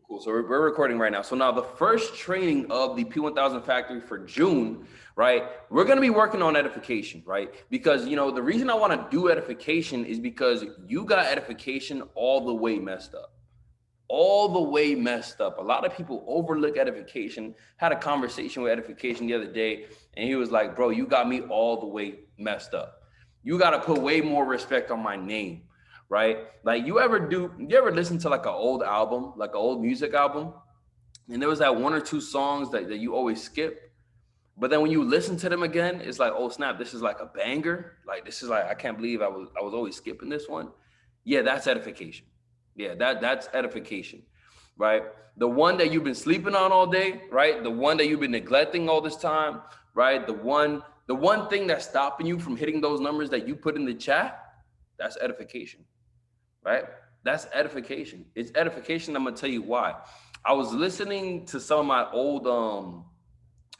Cool. So we're recording right now. So now the first training of the P1000 Factory for June, right? We're going to be working on edification, right? Because, the reason I want to do edification is because you got edification all the way messed up. All the way messed up. A lot of people overlook edification. Had a conversation with edification the other day, and he was like, bro, you got me all the way messed up. You got to put way more respect on my name, right? Like you ever listen to like an old album, like an old music album, and there was that one or two songs that you always skip, but then when you listen to them again, it's like, oh snap, this is like a banger. Like this is like, I can't believe I was always skipping this one. Yeah, that's edification. Yeah, that's edification, right? The one that you've been sleeping on all day, right? The one that you've been neglecting all this time, right? The one thing that's stopping you from hitting those numbers that you put in the chat, that's edification, right? That's edification. It's edification. I'm gonna tell you why. I was listening to some of my old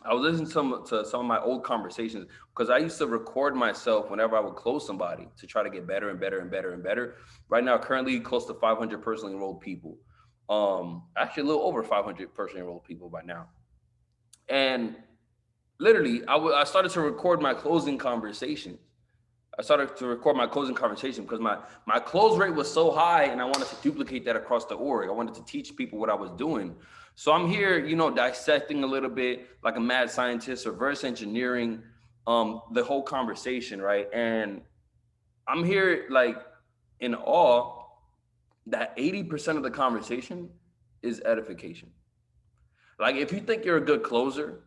I was listening to some of my old conversations because I used to record myself whenever I would close somebody to try to get better and better and better and better. Right now, currently close to 500 personally enrolled people. Actually a little over 500 personally enrolled people by now. And literally, I started to record my closing conversations. I started to record my closing conversation because my close rate was so high, and I wanted to duplicate that across the org. I wanted to teach people what I was doing. So I'm here, dissecting a little bit like a mad scientist, reverse engineering the whole conversation, right? And I'm here like in awe that 80% of the conversation is edification. Like if you think you're a good closer,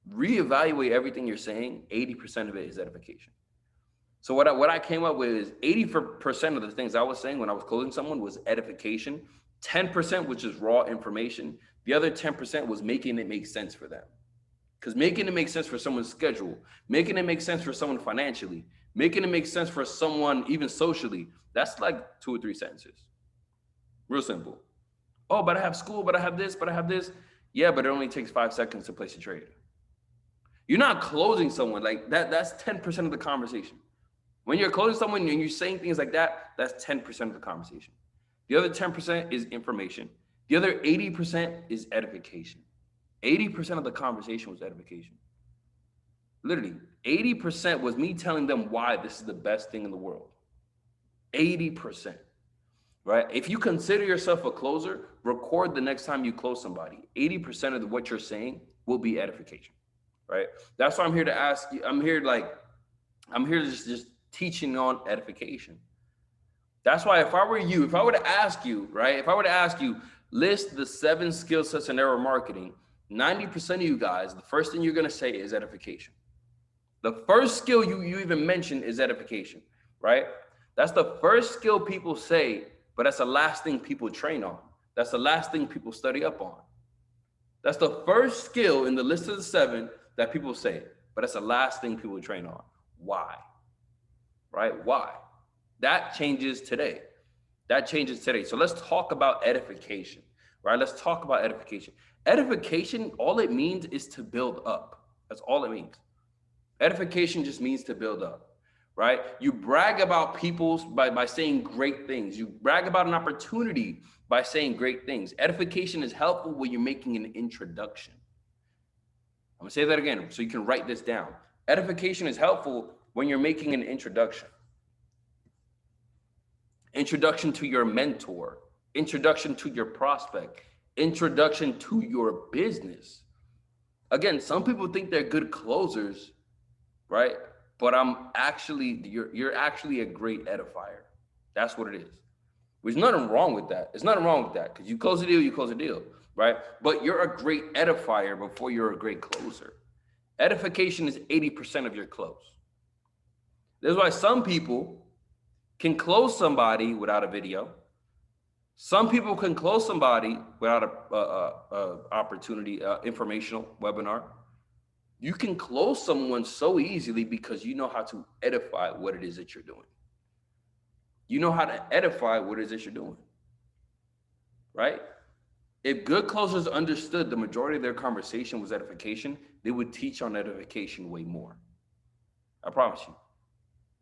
reevaluate everything you're saying. 80% of it is edification. So what I came up with is 80% of the things I was saying when I was closing someone was edification, 10%, which is raw information. The other 10% was making it make sense for them. Because making it make sense for someone's schedule, making it make sense for someone financially, making it make sense for someone even socially, that's like 2 or 3 sentences. Real simple. Oh, but I have school, but I have this, but I have this. Yeah, but it only takes 5 seconds to place a trade. You're not closing someone like that. That's 10% of the conversation. When you're closing someone and you're saying things like that, that's 10% of the conversation. The other 10% is information. The other 80% is edification. 80% of the conversation was edification. Literally, 80% was me telling them why this is the best thing in the world. 80%, right? If you consider yourself a closer, record the next time you close somebody. 80% of what you're saying will be edification, right? That's why I'm here to ask you. I'm here to just teaching on edification. That's why if I were you, if I were to ask you, right? If I were to ask you, list the 7 skill sets in network marketing, 90% of you guys, the first thing you're going to say is edification. The first skill you even mention is edification, right? That's the first skill people say, but that's the last thing people train on. That's the last thing people study up on. That's the first skill in the list of the 7 that people say, but that's the last thing people train on. Why? Right? Why? That changes today. That changes today. So let's talk about edification, right? Let's talk about edification. Edification, all it means is to build up. That's all it means. Edification just means to build up, right? You brag about people by saying great things. You brag about an opportunity by saying great things. Edification is helpful when you're making an introduction. I'm gonna say that again so you can write this down. Edification is helpful when you're making an introduction. Introduction to your mentor, introduction to your prospect, introduction to your business. Again, some people think they're good closers, right? But you're actually a great edifier. That's what it is. There's nothing wrong with that. There's nothing wrong with that because you close a deal, right? But you're a great edifier before you're a great closer. Edification is 80% of your close. That's why some people can close somebody without a video. Some people can close somebody without a opportunity, informational webinar. You can close someone so easily because you know how to edify what it is that you're doing. You know how to edify what it is that you're doing, right? If good closers understood the majority of their conversation was edification, they would teach on edification way more. I promise you.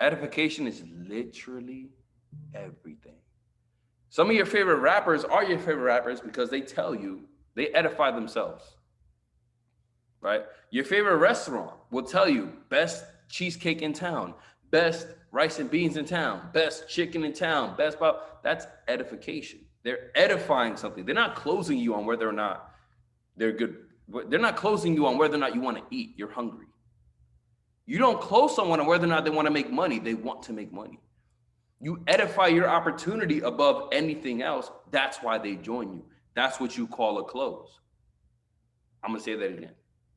Edification is literally everything. Some of your favorite rappers are your favorite rappers because they tell you, they edify themselves, right? Your favorite restaurant will tell you best cheesecake in town, best rice and beans in town, best chicken in town, best pop. That's edification. They're edifying something. They're not closing you on whether or not they're good. They're not closing you on whether or not you want to eat. You're hungry. You don't close someone on whether or not they want to make money. They want to make money. You edify your opportunity above anything else. That's why they join you. That's what you call a close. I'm going to say that again.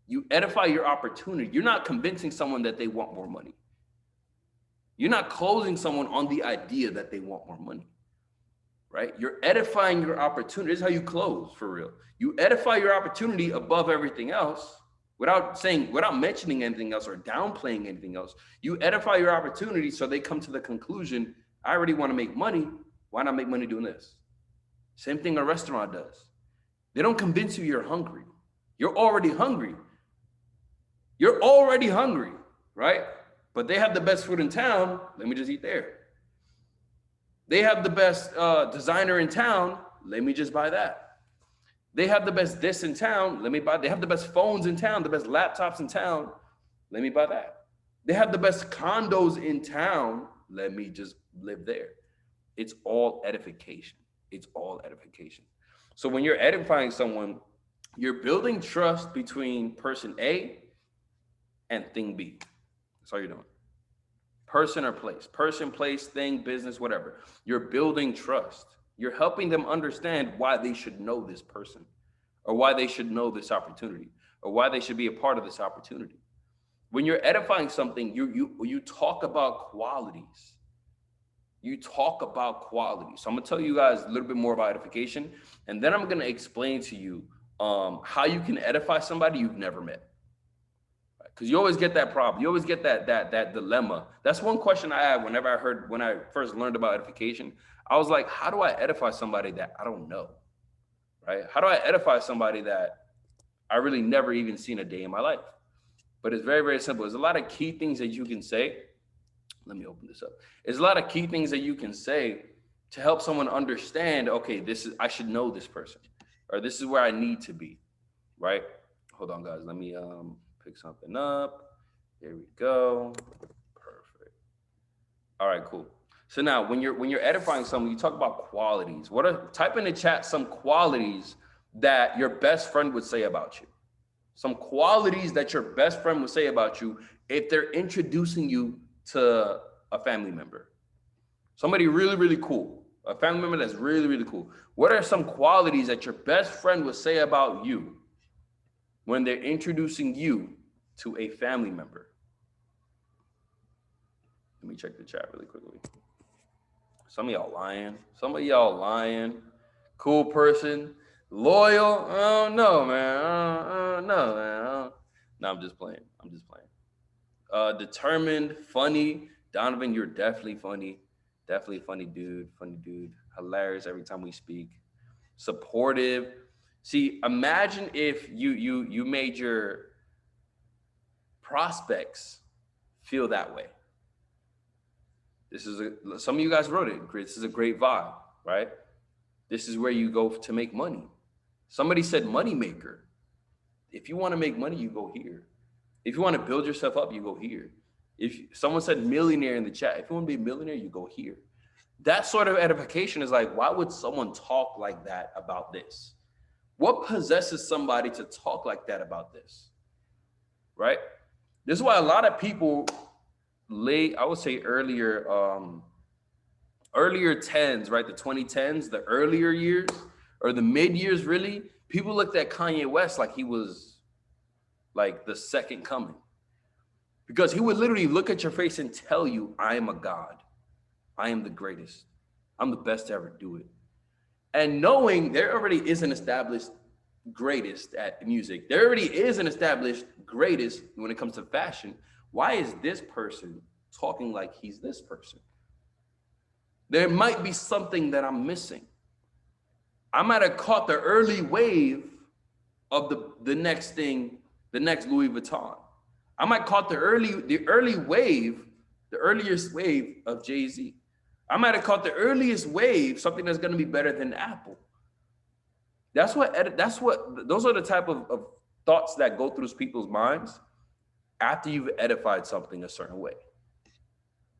You edify your opportunity. You're not convincing someone that they want more money. You're not closing someone on the idea that they want more money, right? You're edifying your opportunity. This is how you close, for real. You edify your opportunity above everything else without mentioning anything else or downplaying anything else. You edify your opportunity so they come to the conclusion, I already want to make money. Why not make money doing this? Same thing a restaurant does. They don't convince you you're hungry. You're already hungry. You're already hungry, right? But they have the best food in town. Let me just eat there. They have the best designer in town. Let me just buy that. They have the best this in town. Let me buy. They have the best phones in town, the best laptops in town. Let me buy that. They have the best condos in town. Let me just live there. It's all edification. It's all edification. So when you're edifying someone, you're building trust between person A and thing B. That's all you're doing. Person or place, thing, business, whatever. You're building trust. You're helping them understand why they should know this person, or why they should know this opportunity, or why they should be a part of this opportunity. When you're edifying something, you talk about qualities. You talk about qualities. So I'm gonna tell you guys a little bit more about edification, and then I'm gonna explain to you how you can edify somebody you've never met. Because you always get that problem. You always get that dilemma. That's one question I had when I first learned about edification. I was like, how do I edify somebody that I don't know, right? How do I edify somebody that I really never even seen a day in my life? But it's very, very simple. There's a lot of key things that you can say. Let me open this up. There's a lot of key things that you can say to help someone understand, okay, I should know this person, or this is where I need to be, right? Hold on, guys. Let me pick something up. There we go. Perfect. All right, cool. So now when you're edifying someone, you talk about qualities. Type in the chat some qualities that your best friend would say about you. Some qualities that your best friend would say about you if they're introducing you to a family member. Somebody really, really cool. A family member that's really, really cool. What are some qualities that your best friend would say about you when they're introducing you to a family member? Let me check the chat really quickly. Some of y'all lying. Cool person. Loyal. Oh no, man. No, man. No, I'm just playing. Determined, funny. Donovan, you're definitely funny. Definitely funny dude. Hilarious every time we speak. Supportive. See, imagine if you made your prospects feel that way. Some of you guys wrote it. This is a great vibe, right? This is where you go to make money. Somebody said money maker. If you want to make money, you go here. If you want to build yourself up, you go here. If someone said millionaire in the chat, if you want to be a millionaire, you go here. That sort of edification is like, why would someone talk like that about this? What possesses somebody to talk like that about this, right? This is why a lot of people I would say earlier 10s, right? The 2010s, the earlier years or the mid years, really, people looked at Kanye West like he was like the second coming, because he would literally look at your face and tell you, I am a God. I am the greatest. I'm the best to ever do it. And knowing there already is an established greatest at music, there already is an established greatest when it comes to fashion, why is this person talking like he's this person? There might be something that I'm missing. I might have caught the early wave of the next thing, the next Louis Vuitton. I might caught the earliest wave of Jay-Z. I might have caught the earliest wave, something that's going to be better than Apple. Those are the type of thoughts that go through people's minds after you've edified something a certain way.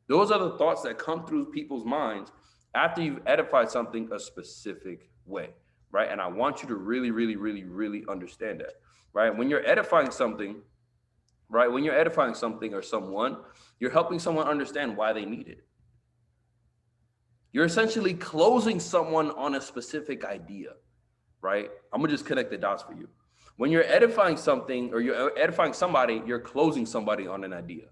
Those are the thoughts that come through people's minds after you've edified something a specific way, right? And I want you to really, really, really, really understand that, right? When you're edifying something, right? When you're edifying something or someone, you're helping someone understand why they need it. You're essentially closing someone on a specific idea, right? I'm gonna just connect the dots for you. When you're edifying something or you're edifying somebody, you're closing somebody on an idea.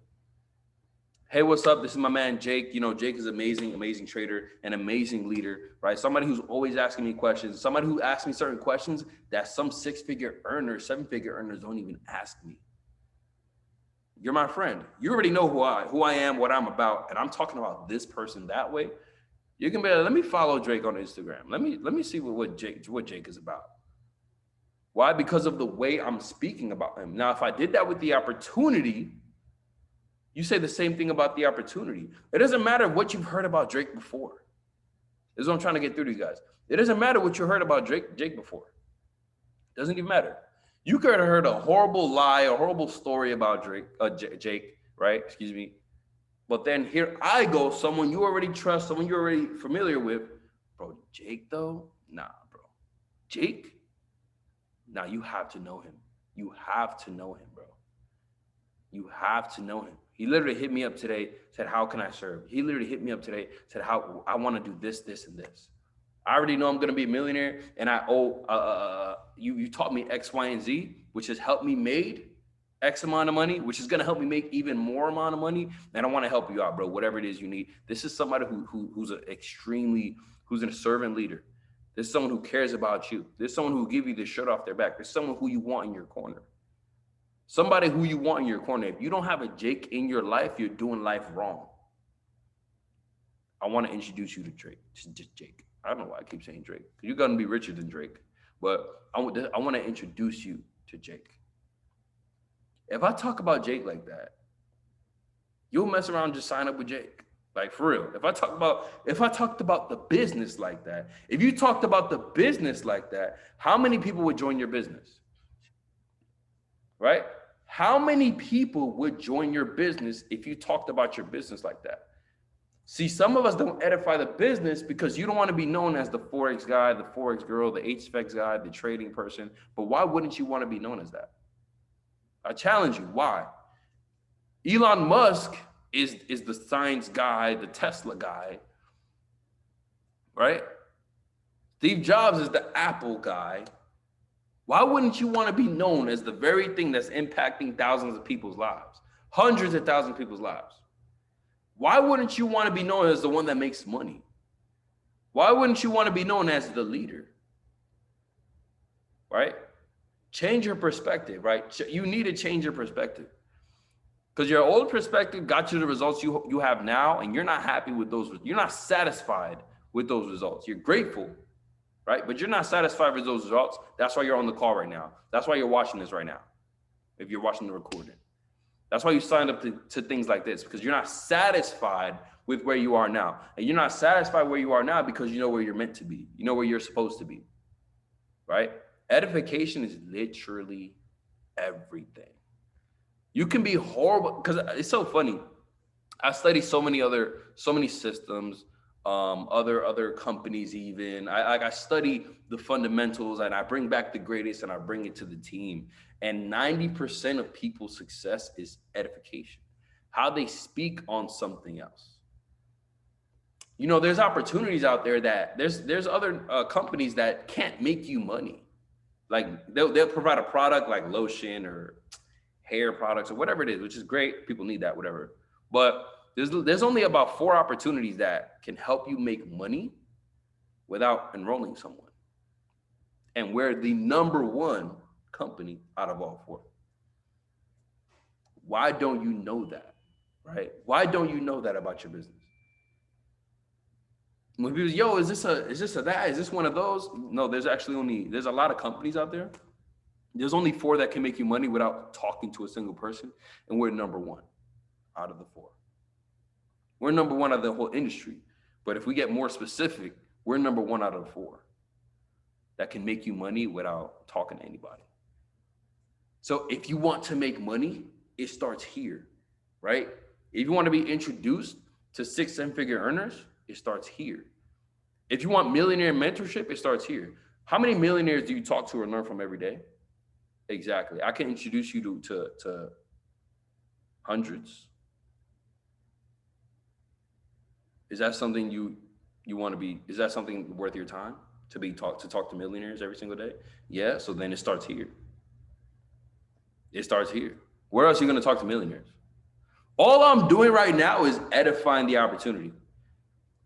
Hey, what's up? This is my man, Jake. You know, Jake is amazing, amazing trader, an amazing leader, right? Somebody who's always asking me questions, somebody who asks me certain questions that some 6-figure earners, 7-figure earners don't even ask me. You're my friend. You already know who I am, what I'm about, and I'm talking about this person that way. You can be like, let me follow Drake on Instagram. Let me see what Jake is about. Why? Because of the way I'm speaking about him. Now, if I did that with the opportunity, you say the same thing about the opportunity. It doesn't matter what you've heard about Drake before. This is what I'm trying to get through to you guys. It doesn't matter what you heard about Jake before. It doesn't even matter. You could have heard a horrible lie, a horrible story about Jake, right? Excuse me. But then here I go, someone you already trust, someone you're already familiar with. Bro, Jake though? Nah, bro. Jake? Nah, you have to know him. You have to know him, bro. You have to know him. He literally hit me up today, said, how can I serve? He literally hit me up today, said, how I want to do this, this, and this. I already know I'm going to be a millionaire, and I owe, you taught me X, Y, and Z, which has helped me made X amount of money, which is going to help me make even more amount of money. And I want to help you out, bro, whatever it is you need. This is somebody who's a servant leader. This is someone who cares about you. This is someone who will give you the shirt off their back. There's someone who you want in your corner. Somebody who you want in your corner. If you don't have a Jake in your life, you're doing life wrong. I want to introduce you to Drake. Just Jake. I don't know why I keep saying Drake. You're going to be richer than Drake. But I want to introduce you to Jake. If I talk about Jake like that, you'll mess around and just sign up with Jake. Like, for real. If I talked about the business like that, if you talked about the business like that, how many people would join your business? Right? How many people would join your business if you talked about your business like that? See, some of us don't edify the business because you don't want to be known as the Forex guy, the Forex girl, the HFX guy, the trading person. But why wouldn't you want to be known as that? I challenge you. Why? Elon Musk is the science guy, the Tesla guy, right? Steve Jobs is the Apple guy. Why wouldn't you want to be known as the very thing that's impacting thousands of people's lives, hundreds of thousands of people's lives? Why wouldn't you want to be known as the one that makes money? Why wouldn't you want to be known as the leader? Right? Change your perspective, right? You need to change your perspective. Because your old perspective got you the results you have now, and you're not happy with those. You're not satisfied with those results. You're grateful, right? But you're not satisfied with those results. That's why you're on the call right now. That's why you're watching this right now, if you're watching the recording. That's why you signed up to things like this, because you're not satisfied with where you are now. And you're not satisfied where you are now because you know where you're meant to be. You know where you're supposed to be, right? Edification is literally everything. You can be horrible, because it's so funny. I study so many systems, other companies even. I study the fundamentals, and I bring back the greatest and I bring it to the team. And 90% of people's success is edification, how they speak on something else. You know, there's opportunities out there that there's other companies that can't make you money. Like they'll provide a product like lotion or hair products or whatever it is, which is great. People need that, whatever. But there's only about 4 opportunities that can help you make money without enrolling someone. And we're the #1 company out of all 4. Why don't you know that, right? Why don't you know that about your business? When people say, yo, is this one of those? No, there's a lot of companies out there. There's only 4 that can make you money without talking to a single person. And we're #1 out of the 4. We're #1 out of the whole industry. But if we get more specific, we're number 1 out of 4 that can make you money without talking to anybody. So if you want to make money, it starts here, right? If you want to be introduced to 6-7-figure earners, it starts here. If you want millionaire mentorship, it starts here. How many millionaires do you talk to or learn from every day? Exactly. I can introduce you to hundreds. Is that something you want to be? Is that something worth your time to talk to millionaires every single day? Yeah. So then it starts here. It starts here. Where else are you going to talk to millionaires? All I'm doing right now is edifying the opportunity.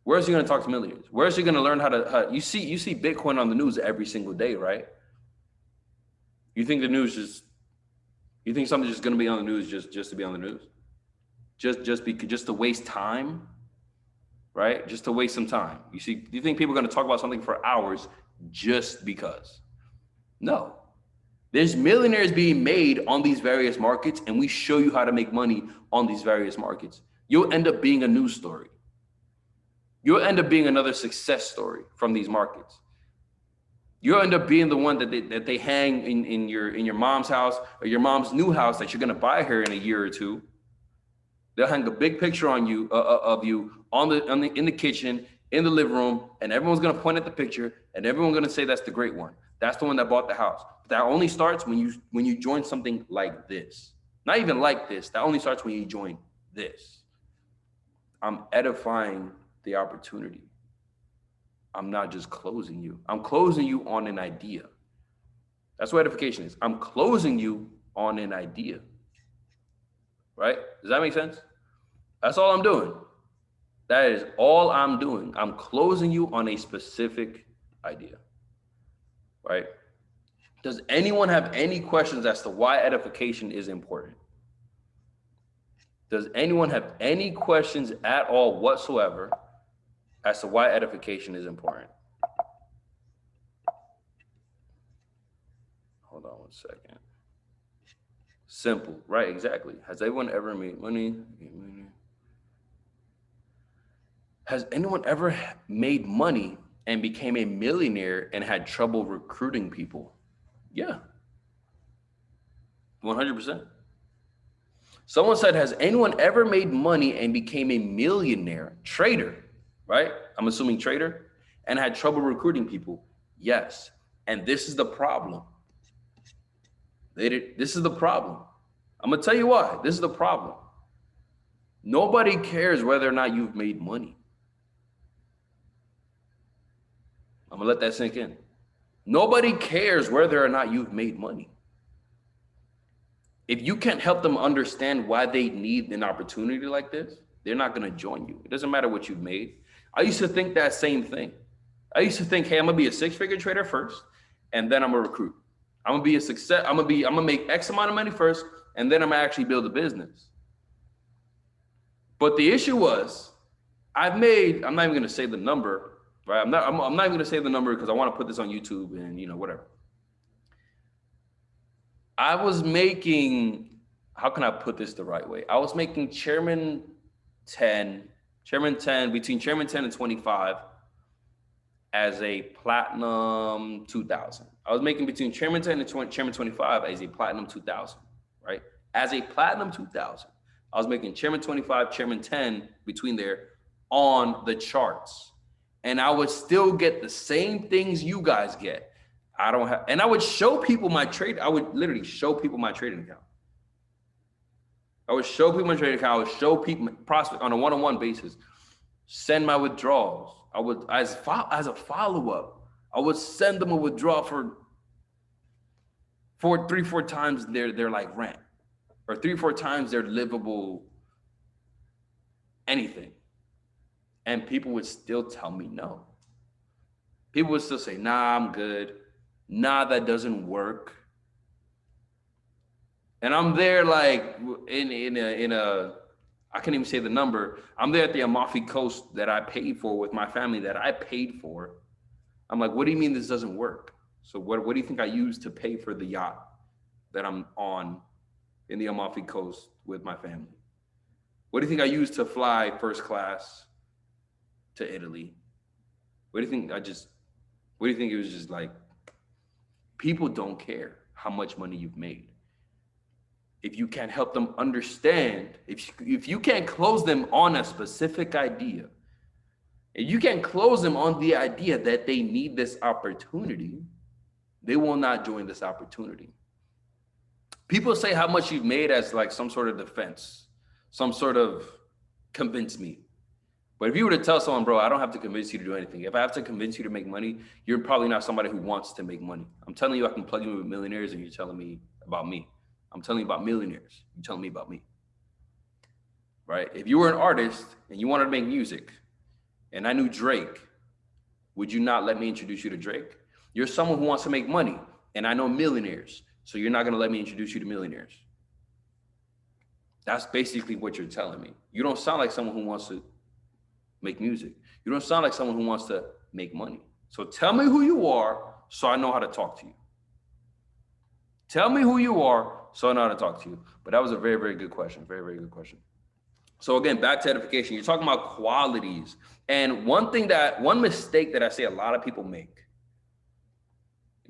Where else are you going to talk to millionaires? Where else are you going to learn how to? You see Bitcoin on the news every single day, right? You think the news you think something's just going to be on the news just to be on the news? Just to waste time, right? Just to waste some time. Do you think people are going to talk about something for hours just because? No. There's millionaires being made on these various markets, and we show you how to make money on these various markets. You'll end up being a news story. You'll end up being another success story from these markets. You'll end up being the one that they hang in your mom's house or your mom's new house that you're going to buy her in a year or two. They'll hang a big picture on you of you in the kitchen, in the living room, and everyone's going to point at the picture, and everyone's going to say that's the great one. That's the one that bought the house. But that only starts when you join something like this. Not even like this. That only starts when you join this. I'm edifying the opportunity. I'm not just closing you. I'm closing you on an idea. That's what edification is. I'm closing you on an idea. Right? Does that make sense? That's all I'm doing. That is all I'm doing. I'm closing you on a specific idea. Right? Does anyone have any questions as to why edification is important? Does anyone have any questions at all whatsoever as to why edification is important? Hold on 1 second. Simple, right? Exactly. Has anyone ever made money? Has anyone ever made money and became a millionaire and had trouble recruiting people? Yeah. 100%. Someone said, has anyone ever made money and became a millionaire trader, right? I'm assuming trader, and had trouble recruiting people? Yes. And this is the problem. This is the problem. I'm going to tell you why. This is the problem. Nobody cares whether or not you've made money. I'm going to let that sink in. Nobody cares whether or not you've made money. If you can't help them understand why they need an opportunity like this, they're not going to join you. It doesn't matter what you've made. I used to think that same thing. I used to think, hey, I'm going to be a 6-figure trader first, and then I'm going to recruit. I'm going to be a success. I'm going to make X amount of money first, and then I'm going to actually build a business. But the issue was, I'm not even going to say the number, right? I'm not even going to say the number because I want to put this on YouTube and, whatever. I was making, how can I put this the right way? I was making Chairman 10, between Chairman 10 and 25 as a Platinum 2000. I was making between Chairman 10 and Chairman 25 as a Platinum 2000, right? As a Platinum 2000. I was making Chairman 25, Chairman 10 between there on the charts. And I would still get the same things you guys get. And I would show people my trade. I would literally show people my trading account. I would show people my trading account. I would show people prospect on a one-on-one basis, send my withdrawals. I would, as a follow-up, I would send them a withdrawal for 3-4 times their like rent, or 3-4 times their livable anything. And people would still tell me no. People would still say, nah, I'm good. Nah, that doesn't work. And I'm there like in a I can't even say the number. I'm there at the Amalfi Coast that I paid for with my family that I paid for. I'm like, what do you mean this doesn't work? So what do you think I used to pay for the yacht that I'm on in the Amalfi Coast with my family? What do you think I used to fly first class to Italy. What do you think? What do you think? It was just like, people don't care how much money you've made. If you can't help them understand, if you can't close them on a specific idea, if you can't close them on the idea that they need this opportunity, they will not join this opportunity. People say how much you've made as like some sort of defense, some sort of convince me. But if you were to tell someone, bro, I don't have to convince you to do anything. If I have to convince you to make money, you're probably not somebody who wants to make money. I'm telling you, I can plug you with millionaires, and you're telling me about me. I'm telling you about millionaires. You're telling me about me, right? If you were an artist and you wanted to make music and I knew Drake, would you not let me introduce you to Drake? You're someone who wants to make money and I know millionaires, so you're not going to let me introduce you to millionaires. That's basically what you're telling me. You don't sound like someone who wants to make music. You don't sound like someone who wants to make money. So tell me who you are so I know how to talk to you. Tell me who you are so I know how to talk to you. But that was a very, very good question. Very, very good question. So again, back to edification. You're talking about qualities. And one mistake that I see a lot of people make,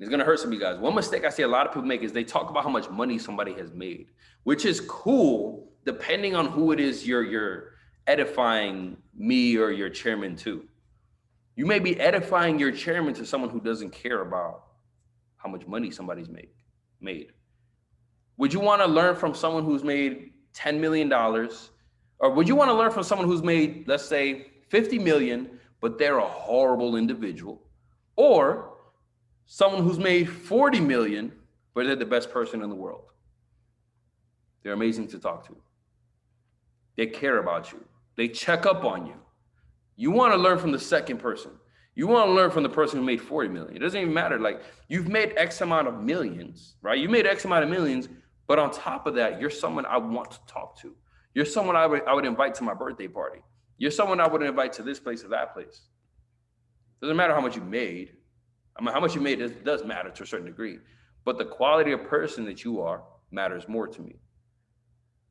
it's going to hurt some of you guys. One mistake I see a lot of people make is they talk about how much money somebody has made, which is cool depending on who it is you're edifying, me or your chairman to. You may be edifying your chairman to someone who doesn't care about how much money somebody's made. Would you want to learn from someone who's made $10 million? Or would you want to learn from someone who's made, let's say, 50 million, but they're a horrible individual? Or someone who's made 40 million, but they're the best person in the world? They're amazing to talk to. They care about you. They check up on you. You want to learn from the second person. You want to learn from the person who made 40 million. It doesn't even matter. Like, you've made X amount of millions, right? You made X amount of millions, but on top of that, you're someone I want to talk to. You're someone I would invite to my birthday party. You're someone I would invite to this place or that place. Doesn't matter how much you made. I mean, how much you made does matter to a certain degree, but the quality of person that you are matters more to me.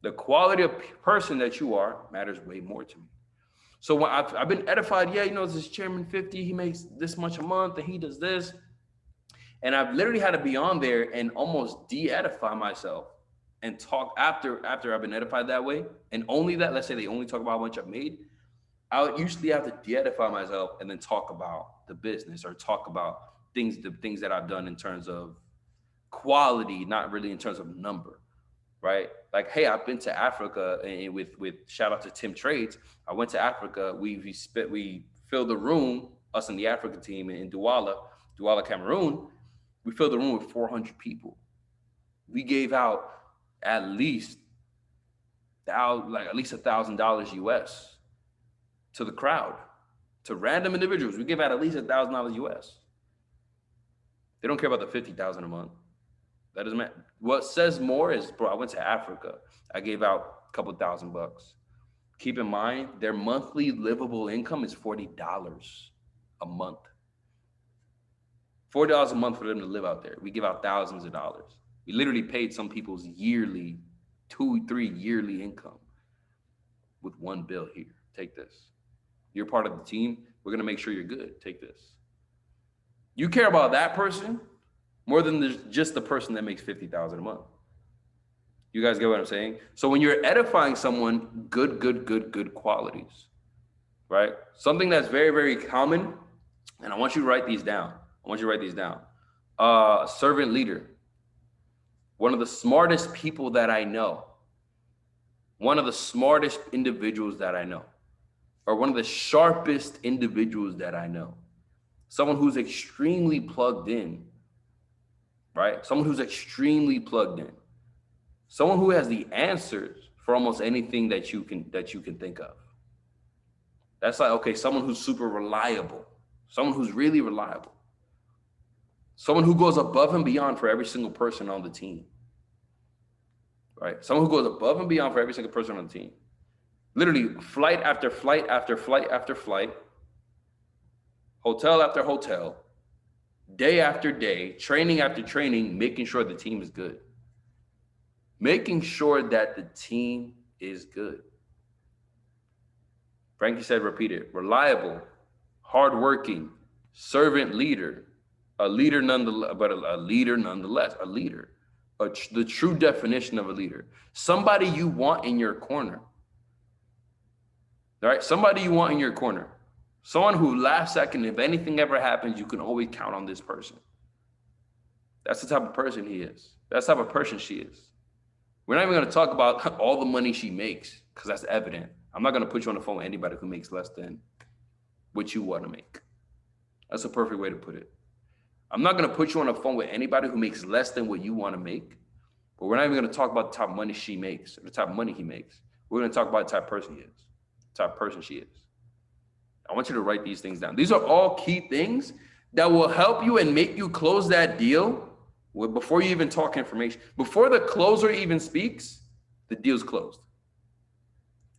The quality of person that you are matters way more to me. So when I've been edified, yeah, this is Chairman 50, he makes this much a month and he does this. And I've literally had to be on there and almost de-edify myself and talk after I've been edified that way. And only that, let's say they only talk about how much I've made. I would usually have to de-edify myself and then talk about the business or talk about the things that I've done in terms of quality, not really in terms of number. Right? Like, hey, I've been to Africa, and with shout out to Tim Trades. I went to Africa. We filled the room, us and the African team in Douala, Cameroon. We filled the room with 400 people. We gave out at least $1,000 US to the crowd, to random individuals. We give out at least $1,000 US. They don't care about the 50,000 a month. That doesn't matter. What says more is, bro, I went to Africa. I gave out a couple $1,000. Keep in mind, their monthly livable income is $40 a month. $40 a month for them to live out there. We give out thousands of dollars. We literally paid some people's yearly, 2-3 yearly income with one bill here. Take this. You're part of the team. We're going to make sure you're good. Take this. You care about that person more than just the person that makes $50,000 a month. You guys get what I'm saying? So when you're edifying someone, good qualities, right? Something that's very, very common, and I want you to write these down. Servant leader. One of the smartest people that I know. One of the smartest individuals that I know. Or one of the sharpest individuals that I know. Someone who's extremely plugged in. Right? Someone who's extremely plugged in. Someone who has the answers for almost anything that you can think of. That's like, okay, someone who's super reliable. Someone who's really reliable. Someone who goes above and beyond for every single person on the team. Right? Someone who goes above and beyond for every single person on the team. Literally flight after flight after flight after flight. Hotel after hotel. Day after day, training after training, making sure the team is good. Making sure that the team is good. Frankie said, repeat it. Reliable, hardworking, servant leader, a leader nonetheless, but a leader nonetheless, a leader, the true definition of a leader. Somebody you want in your corner. All right, somebody you want in your corner. Someone who last second, if anything ever happens, you can always count on this person. That's the type of person he is. That's the type of person she is. We're not even going to talk about all the money she makes, because that's evident. I'm not going to put you on the phone with anybody who makes less than what you want to make. That's a perfect way to put it. I'm not going to put you on the phone with anybody who makes less than what you want to make, but we're not even going to talk about the type of money she makes or the type of money he makes. We're going to talk about the type of person he is, the type of person she is. I want you to write these things down. These are all key things that will help you and make you close that deal before you even talk information. Before the closer even speaks, the deal's closed.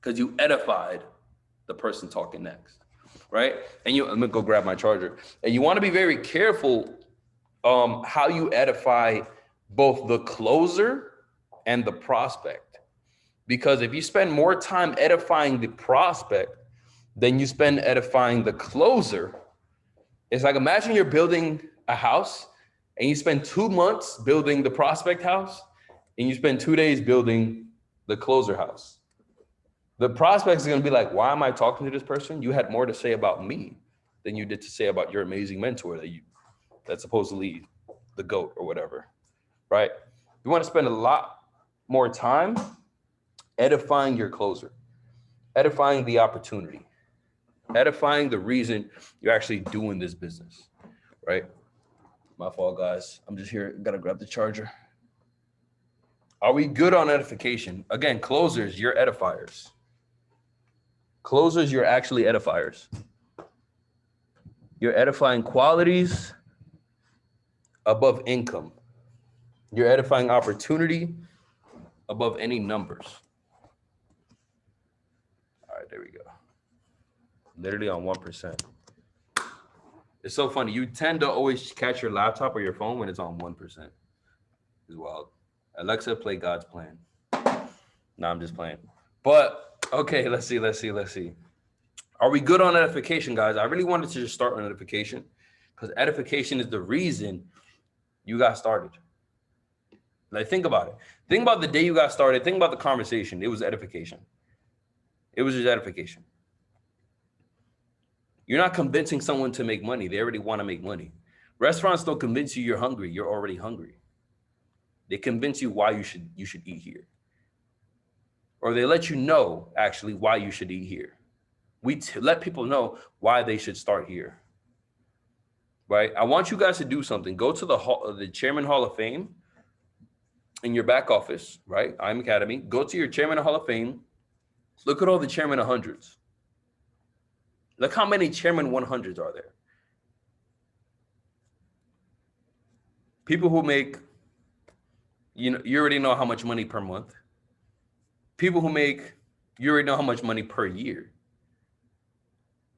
Because you edified the person talking next, right? And let me go grab my charger. And you want to be very careful how you edify both the closer and the prospect. Because if you spend more time edifying the prospect than you spend edifying the closer, it's like, imagine you're building a house and you spend 2 months building the prospect house and you spend 2 days building the closer house. The prospect is going to be like, why am I talking to this person? You had more to say about me than you did to say about your amazing mentor that's supposedly the GOAT or whatever, right? You want to spend a lot more time edifying your closer, edifying the opportunity, edifying the reason you're actually doing this business, right? My fault, guys. I'm just here. Gotta grab the charger. Are we good on edification? Again, closers, you're edifiers. Closers, you're actually edifiers. You're edifying qualities above income. You're edifying opportunity above any numbers. All right, there we go. Literally on 1%. It's so funny. You tend to always catch your laptop or your phone when it's on 1%. It's wild. Alexa, play God's Plan. No, I'm just playing. But, okay, let's see. Are we good on edification, guys? I really wanted to just start on edification because edification is the reason you got started. Like, think about it. Think about the day you got started. Think about the conversation. It was edification. It was just edification. You're not convincing someone to make money. They already want to make money. Restaurants don't convince you you're hungry. You're already hungry. They convince you why you should eat here. Or they let you know, actually, why you should eat here. We let people know why they should start here. Right? I want you guys to do something. Go to the Chairman Hall of Fame in your back office, right? IM Academy. Go to your Chairman Hall of Fame. Look at all the Chairman 100s. Look how many Chairman 100s are there. People who make, you already know how much money per month. People who make, you already know how much money per year.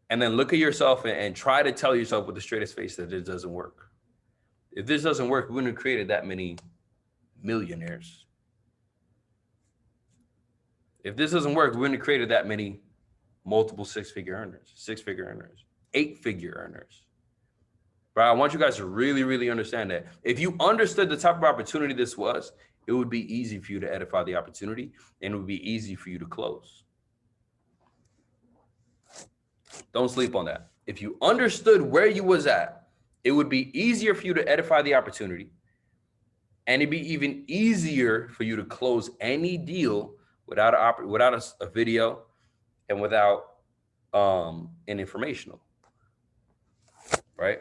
And then look at yourself and try to tell yourself with the straightest face that this doesn't work. If this doesn't work, we wouldn't have created that many millionaires. If this doesn't work, we wouldn't have created that many multiple six-figure earners, 8-figure earners. But I want you guys to really, really understand that. If you understood the type of opportunity this was, it would be easy for you to edify the opportunity and it would be easy for you to close. Don't sleep on that. If you understood where you was at, it would be easier for you to edify the opportunity and it'd be even easier for you to close any deal without a video and without an informational, right?